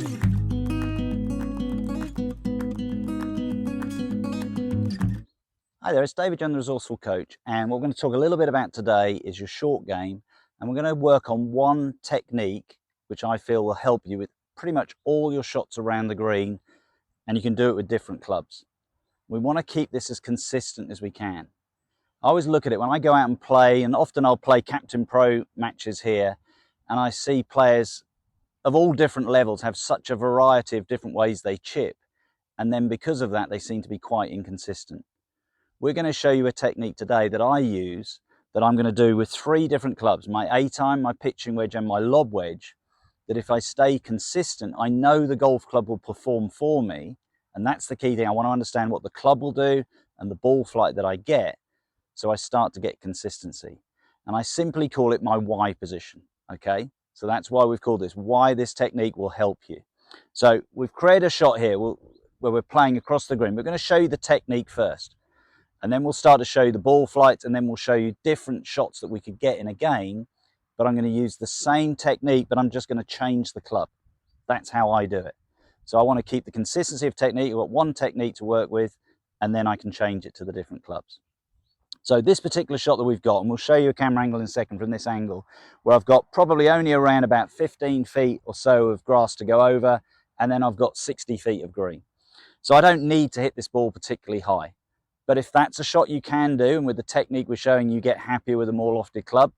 Hi there, it's David, the Resourceful Coach, and what we're going to talk a little bit about today is your short game, and we're going to work on one technique which I feel will help you with pretty much all your shots around the green, and you can do it with different clubs. We want to keep this as consistent as we can. I always look at it when I go out and play, and often I'll play Captain Pro matches here, and I see players of all different levels have such a variety of different ways they chip, and then because of that they seem to be quite inconsistent. We're going to show you a technique today that I use that I'm going to do with 3 different clubs, my A-time, my pitching wedge and my lob wedge, that if I stay consistent, I know the golf club will perform for me. And that's the key thing. I want to understand what the club will do and the ball flight that I get, so I start to get consistency. And I simply call it my Y position, okay? So that's why we've called this, why this technique will help you. So we've created a shot here where we're playing across the green. We're going to show you the technique first. And then we'll start to show you the ball flights, and then we'll show you different shots that we could get in a game. But I'm going to use the same technique, but I'm just going to change the club. That's how I do it. So I want to keep the consistency of technique. I've got one technique to work with, and then I can change it to the different clubs. So this particular shot that we've got, and we'll show you a camera angle in a second from this angle, where I've got probably only around about 15 feet or so of grass to go over, and then I've got 60 feet of green. So I don't need to hit this ball particularly high. But if that's a shot you can do, and with the technique we're showing you get happier with a more lofted club,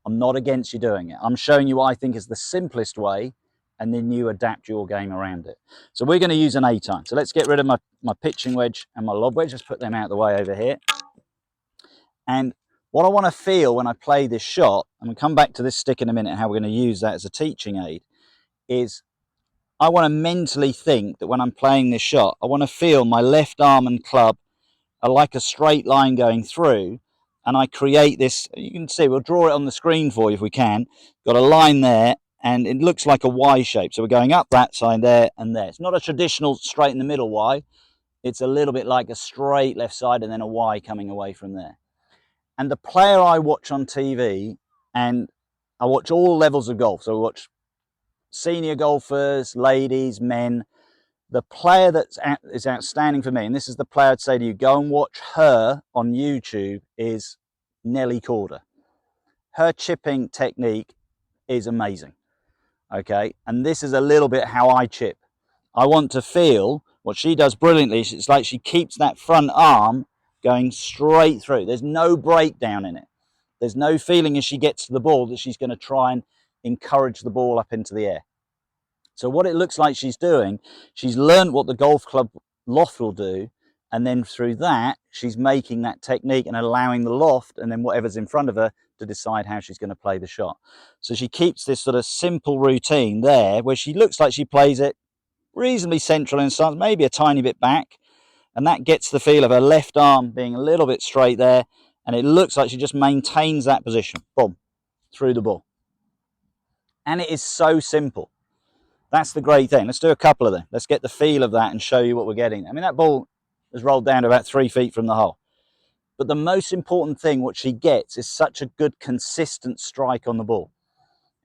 I'm not against you doing it. I'm showing you what I think is the simplest way, and then you adapt your game around it. So we're going to use an A-time. So let's get rid of my pitching wedge and my lob wedge. Let's put them out of the way over here. And what I want to feel when I play this shot, and we'll come back to this stick in a minute, how we're going to use that as a teaching aid, is I want to mentally think that when I'm playing this shot, I want to feel my left arm and club are like a straight line going through, and I create this, you can see, we'll draw it on the screen for you if we can, got a line there, and it looks like a Y shape, so we're going up that side there and there. It's not a traditional straight in the middle Y, it's a little bit like a straight left side and then a Y coming away from there. And the player I watch on TV, and I watch all levels of golf, so I watch senior golfers, ladies, men. The player that is outstanding for me, and this is the player I'd say to you, go and watch her on YouTube, is Nelly Korda. Her chipping technique is amazing, okay? And this is a little bit how I chip. I want to feel what she does brilliantly. It's like she keeps that front arm going straight through. There's no breakdown in it. There's no feeling as she gets to the ball that she's going to try and encourage the ball up into the air. So what it looks like she's doing, she's learned what the golf club loft will do, and then through that, she's making that technique and allowing the loft and then whatever's in front of her to decide how she's going to play the shot. So she keeps this sort of simple routine there where she looks like she plays it reasonably central in stance, maybe a tiny bit back, and that gets the feel of her left arm being a little bit straight there, and it looks like she just maintains that position, boom, through the ball. And it is so simple. That's the great thing. Let's do a couple of them. Let's get the feel of that and show you what we're getting. I mean, that ball has rolled down to about 3 feet from the hole. But the most important thing, what she gets, is such a good, consistent strike on the ball.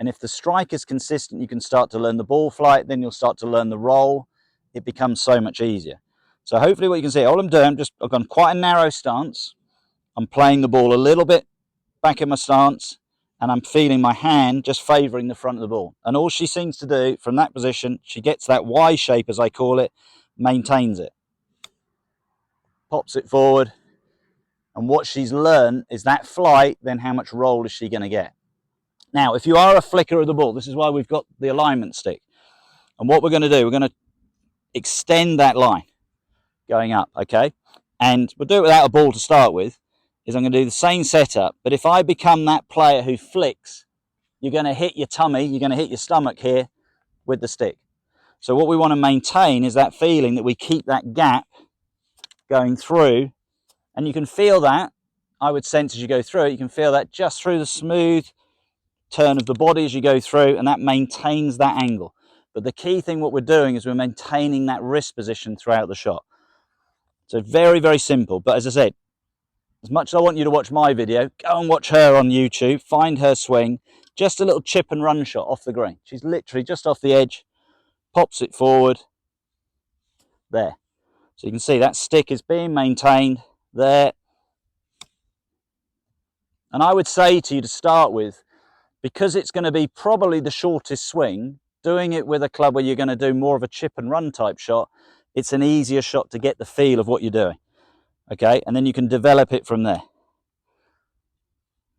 And if the strike is consistent, you can start to learn the ball flight, then you'll start to learn the roll. It becomes so much easier. So hopefully what you can see, all I'm doing, I've gone quite a narrow stance. I'm playing the ball a little bit back in my stance, and I'm feeling my hand just favouring the front of the ball. And all she seems to do from that position, she gets that Y shape, as I call it, maintains it. Pops it forward. And what she's learned is that flight, then how much roll is she going to get? Now, if you are a flicker of the ball, this is why we've got the alignment stick. And what we're going to do, we're going to extend that line going up, okay? And we'll do it without a ball to start with. Is I'm going to do the same setup, but if I become that player who flicks, you're going to hit your tummy, you're going to hit your stomach here with the stick. So what we want to maintain is that feeling that we keep that gap going through, and you can feel that, I would sense as you go through it, you can feel that just through the smooth turn of the body as you go through, and that maintains that angle. But the key thing what we're doing is we're maintaining that wrist position throughout the shot. So very, very simple, but as I said, as much as I want you to watch my video, go and watch her on YouTube, find her swing, just a little chip and run shot off the green. She's literally just off the edge, pops it forward, there. So you can see that stick is being maintained there. And I would say to you to start with, because it's going to be probably the shortest swing, doing it with a club where you're going to do more of a chip and run type shot, it's an easier shot to get the feel of what you're doing. Okay, and then you can develop it from there.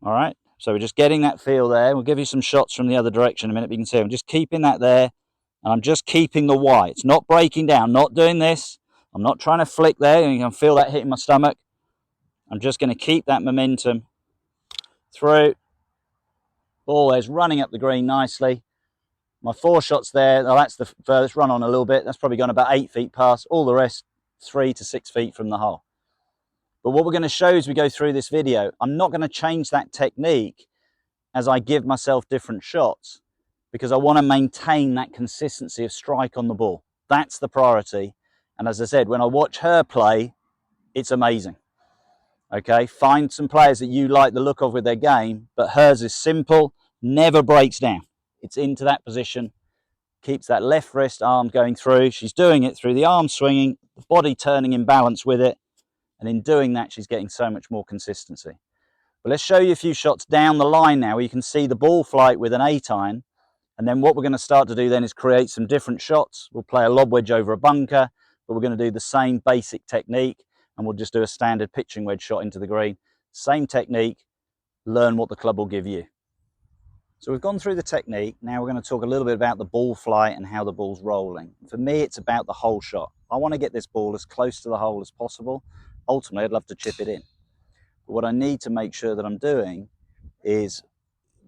All right, so we're just getting that feel there. We'll give you some shots from the other direction in a minute, but you can see I'm just keeping that there, and I'm just keeping the Y. It's not breaking down, not doing this. I'm not trying to flick there, and you can feel that hitting my stomach. I'm just going to keep that momentum through. Ball is running up the green nicely. My 4 shots there, oh, that's the furthest, run on a little bit. That's probably gone about 8 feet past. All the rest, 3 to 6 feet from the hole. But what we're going to show as we go through this video, I'm not going to change that technique as I give myself different shots, because I want to maintain that consistency of strike on the ball. That's the priority. And as I said, when I watch her play, it's amazing. Okay, find some players that you like the look of with their game, but hers is simple, never breaks down. It's into that position, keeps that left wrist arm going through. She's doing it through the arm swinging, the body turning in balance with it. And in doing that, she's getting so much more consistency. But let's show you a few shots down the line now where you can see the ball flight with an 8-iron. And then what we're going to start to do then is create some different shots. We'll play a lob wedge over a bunker, but we're going to do the same basic technique, and we'll just do a standard pitching wedge shot into the green. Same technique, learn what the club will give you. So we've gone through the technique. Now we're going to talk a little bit about the ball flight and how the ball's rolling. For me, it's about the whole shot. I want to get this ball as close to the hole as possible. Ultimately, I'd love to chip it in. But what I need to make sure that I'm doing is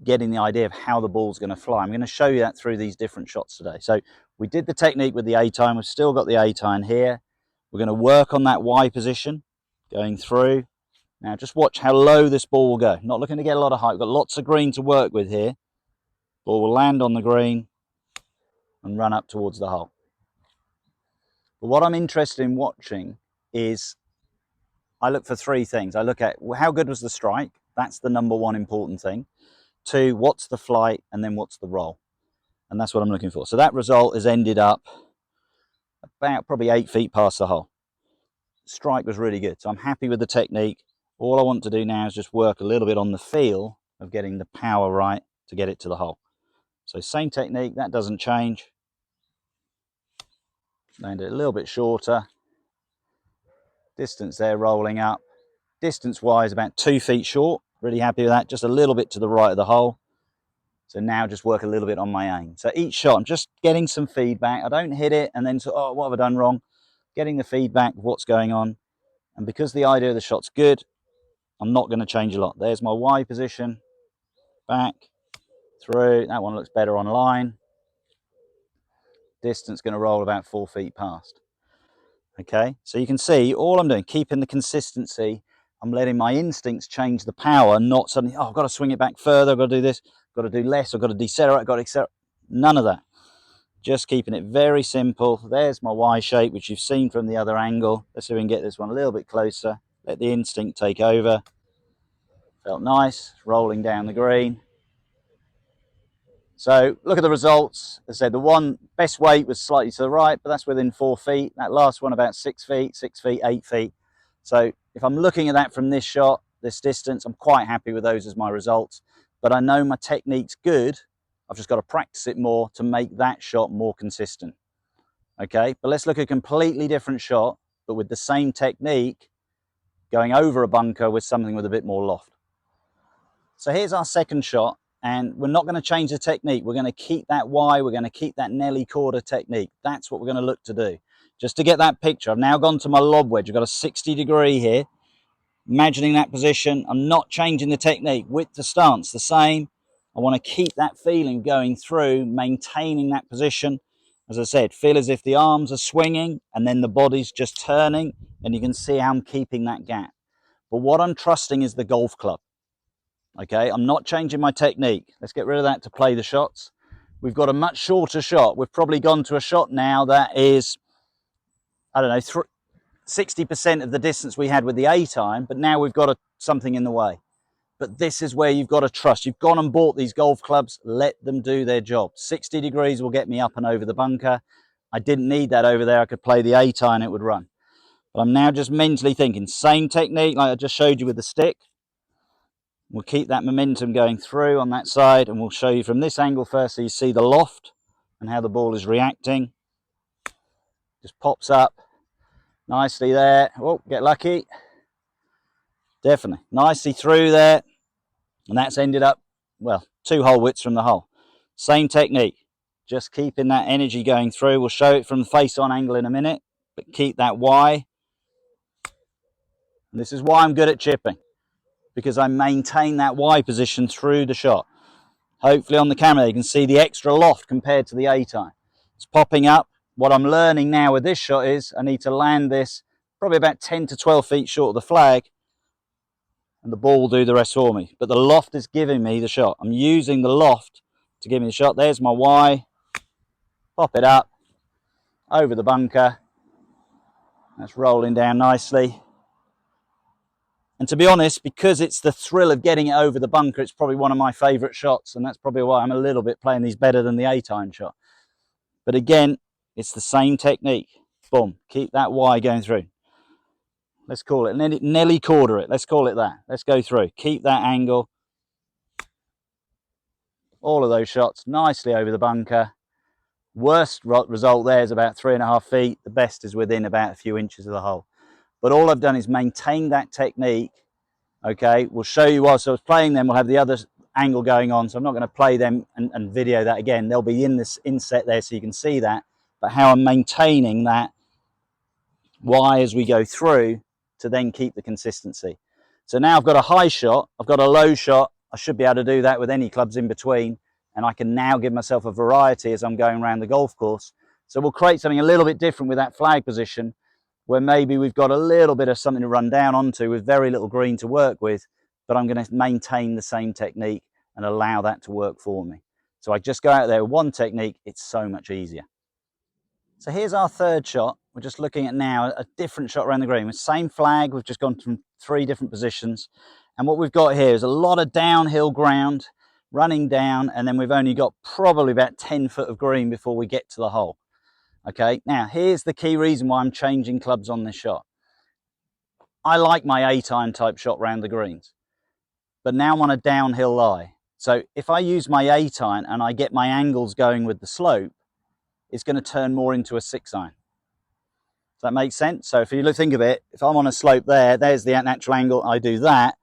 getting the idea of how the ball's going to fly. I'm going to show you that through these different shots today. So we did the technique with the 8-iron. We've still got the 8-iron here. We're going to work on that Y position, going through. Now just watch how low this ball will go. Not looking to get a lot of height. We've got lots of green to work with here. Ball will land on the green and run up towards the hole. But what I'm interested in watching is I look for 3 things. I look at how good was the strike. That's the number 1 important thing. 2, what's the flight, and then what's the roll. And that's what I'm looking for. So that result has ended up about probably 8 feet past the hole. Strike was really good. So I'm happy with the technique. All I want to do now is just work a little bit on the feel of getting the power right to get it to the hole. So same technique, that doesn't change. Land it a little bit shorter. Distance there rolling up. Distance wise about 2 feet short. Really happy with that. Just a little bit to the right of the hole. So now just work a little bit on my aim. So each shot I'm just getting some feedback. I don't hit it and then so, oh, what have I done wrong? Getting the feedback of what's going on. And because the idea of the shot's good, I'm not going to change a lot. There's my Y position. Back. Through. That one looks better on line. Distance going to roll about 4 feet past. Okay, so you can see all I'm doing, keeping the consistency. I'm letting my instincts change the power, not suddenly, oh, I've got to swing it back further, I've got to do this, I've got to do less, I've got to decelerate, I've got to accelerate. None of that. Just keeping it very simple. There's my Y shape, which you've seen from the other angle. Let's see if we can get this one a little bit closer. Let the instinct take over. Felt nice, rolling down the green. So look at the results. As I said, the one best weight was slightly to the right, but that's within 4 feet. That last one about 6 feet, 6 feet, 8 feet. So if I'm looking at that from this shot, this distance, I'm quite happy with those as my results. But I know my technique's good. I've just got to practice it more to make that shot more consistent. Okay, but let's look at a completely different shot, but with the same technique, going over a bunker with something with a bit more loft. So here's our second shot. And we're not going to change the technique. We're going to keep that Y. We're going to keep that Nelly Korda technique. That's what we're going to look to do. Just to get that picture, I've now gone to my lob wedge. I've got a 60 degree here. Imagining that position. I'm not changing the technique. Width to stance, the same. I want to keep that feeling going through, maintaining that position. As I said, feel as if the arms are swinging and then the body's just turning. And you can see how I'm keeping that gap. But what I'm trusting is the golf club. Okay, I'm not changing my technique. Let's get rid of that to play the shots. We've got a much shorter shot. We've probably gone to a shot now that is, I don't know, 60% of the distance we had with the 8-iron, but now we've got something in the way. But this is where you've got to trust. You've gone and bought these golf clubs. Let them do their job. 60 degrees will get me up and over the bunker. I didn't need that over there. I could play the 8-iron, it would run. But I'm now just mentally thinking, same technique like I just showed you with the stick. We'll keep that momentum going through on that side, and we'll show you from this angle first so you see the loft and how the ball is reacting. Just pops up nicely there. Oh, get lucky. Definitely. Nicely through there. And that's ended up, well, 2 hole widths from the hole. Same technique. Just keeping that energy going through. We'll show it from the face-on angle in a minute, but keep that Y. And this is why I'm good at chipping, because I maintain that Y position through the shot. Hopefully on the camera you can see the extra loft compared to the 8-iron. It's popping up. What I'm learning now with this shot is I need to land this probably about 10 to 12 feet short of the flag, and the ball will do the rest for me. But the loft is giving me the shot. I'm using the loft to give me the shot. There's my Y. Pop it up over the bunker. That's rolling down nicely. And to be honest, because it's the thrill of getting it over the bunker, it's probably one of my favourite shots, and that's probably why I'm a little bit playing these better than the 8-iron shot. But again, it's the same technique. Boom, keep that Y going through. Let's call it Nelly Korda it. Let's call it that. Let's go through. Keep that angle. All of those shots nicely over the bunker. Worst result there is about 3.5 feet. The best is within about a few inches of the hole. But all I've done is maintain that technique. Okay, we'll show you whilst I was playing them. We'll have the other angle going on, so I'm not going to play them and video that again. They'll be in this inset there so you can see that. But how I'm maintaining that Y as we go through to then keep the consistency. So now I've got a high shot, I've got a low shot. I should be able to do that with any clubs in between, and I can now give myself a variety as I'm going around the golf course. So we'll create something a little bit different with that flag position, where maybe we've got a little bit of something to run down onto with very little green to work with, but I'm going to maintain the same technique and allow that to work for me. So I just go out there with one technique, it's so much easier. So here's our third shot. We're just looking at now a different shot around the green. With the same flag, we've just gone from 3 different positions. And what we've got here is a lot of downhill ground running down, and then we've only got probably about 10 foot of green before we get to the hole. Okay, now here's the key reason why I'm changing clubs on this shot. I like my 8-iron type shot round the greens, but now I'm on a downhill lie. So if I use my 8-iron and I get my angles going with the slope, it's going to turn more into a 6-iron. Does that make sense? So if you think of it, if I'm on a slope there, there's the natural angle, I do that,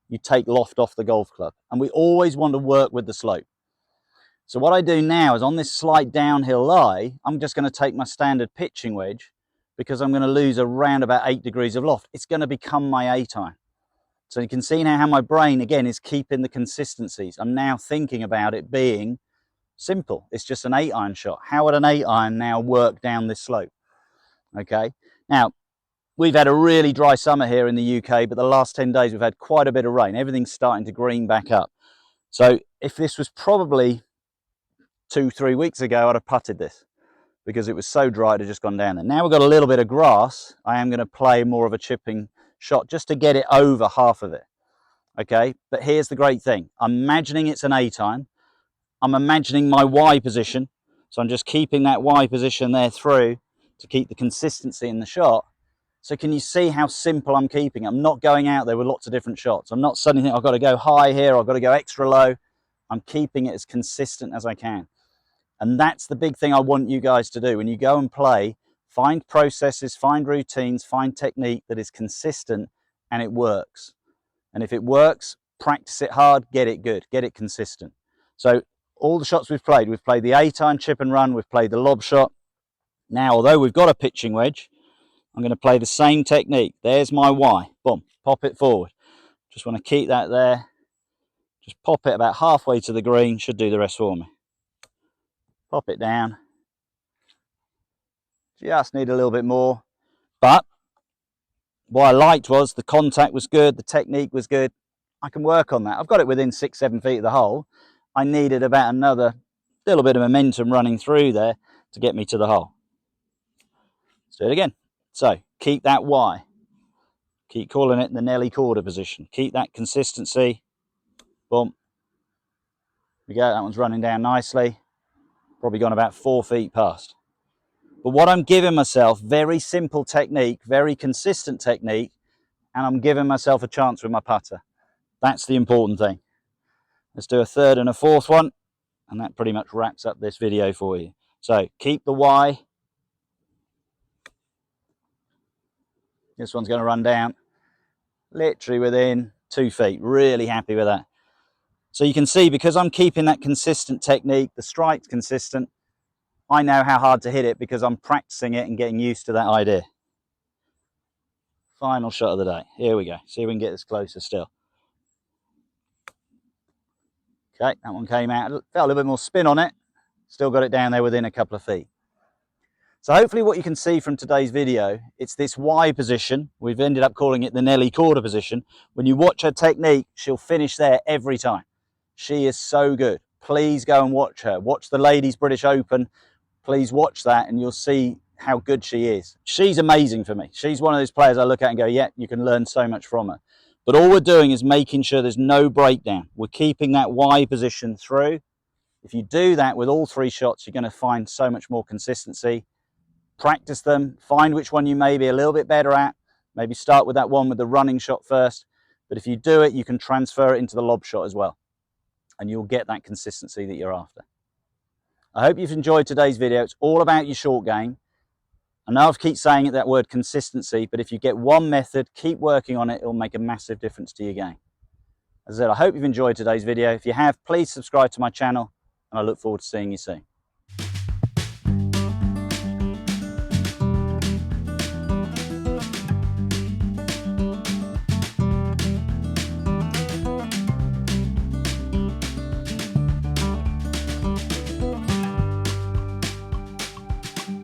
you take loft off the golf club. And we always want to work with the slope. So what I do now is on this slight downhill lie, I'm just going to take my standard pitching wedge, because I'm going to lose around about 8 degrees of loft. It's going to become my 8-iron. So you can see now how my brain, again, is keeping the consistencies. I'm now thinking about it being simple. It's just an 8-iron shot. How would an 8-iron now work down this slope? Okay. Now, we've had a really dry summer here in the UK, but the last 10 days we've had quite a bit of rain. Everything's starting to green back up. So if this was probably 2-3 weeks ago, I'd have putted this because it was so dry it had just gone down there. Now we've got a little bit of grass. I am going to play more of a chipping shot just to get it over half of it. Okay. But here's the great thing. I'm imagining it's an 8-iron. I'm imagining my Y position. So I'm just keeping that Y position there through to keep the consistency in the shot. So can you see how simple I'm keeping? I'm not going out there with lots of different shots. I'm not suddenly thinking I've got to go high here, I've got to go extra low. I'm keeping it as consistent as I can. And that's the big thing I want you guys to do. When you go and play, find processes, find routines, find technique that is consistent and it works. And if it works, practice it hard, get it good, get it consistent. So all the shots we've played the 8-iron chip and run, we've played the lob shot. Now, although we've got a pitching wedge, I'm going to play the same technique. There's my Y. Boom, pop it forward. Just want to keep that there. Just pop it about halfway to the green. Should do the rest for me. Pop it down. Just need a little bit more. But what I liked was the contact was good. The technique was good. I can work on that. I've got it within 6-7 feet of the hole. I needed about another little bit of momentum running through there to get me to the hole. Let's do it again. So keep that Y. Keep calling it the Nelly Korda position. Keep that consistency. Boom. There we go. That one's running down nicely. Probably gone about 4 feet past. But what I'm giving myself, very simple technique, very consistent technique, and I'm giving myself a chance with my putter. That's the important thing. Let's do a third and a fourth one, and that pretty much wraps up this video for you. So keep the Y. This one's going to run down literally within 2 feet. Really happy with that. So you can see, because I'm keeping that consistent technique, the strike's consistent, I know how hard to hit it because I'm practicing it and getting used to that idea. Final shot of the day. Here we go. See if we can get this closer still. Okay, that one came out. Felt a little bit more spin on it. Still got it down there within a couple of feet. So hopefully what you can see from today's video, it's this Y position. We've ended up calling it the Nelly Korda position. When you watch her technique, she'll finish there every time. She is so good. Please go and watch her. Watch the Ladies British Open. Please watch that and you'll see how good she is. She's amazing for me. She's one of those players I look at and go, yeah, you can learn so much from her. But all we're doing is making sure there's no breakdown. We're keeping that Y position through. If you do that with all 3 shots, you're going to find so much more consistency. Practice them, find which one you may be a little bit better at. Maybe start with that one with the running shot first. But if you do it, you can transfer it into the lob shot as well. And you'll get that consistency that you're after. I hope you've enjoyed today's video. It's all about your short game. I know I keep saying it, that word consistency, but if you get one method, keep working on it, it'll make a massive difference to your game. As I said, I hope you've enjoyed today's video. If you have, please subscribe to my channel, and I look forward to seeing you soon.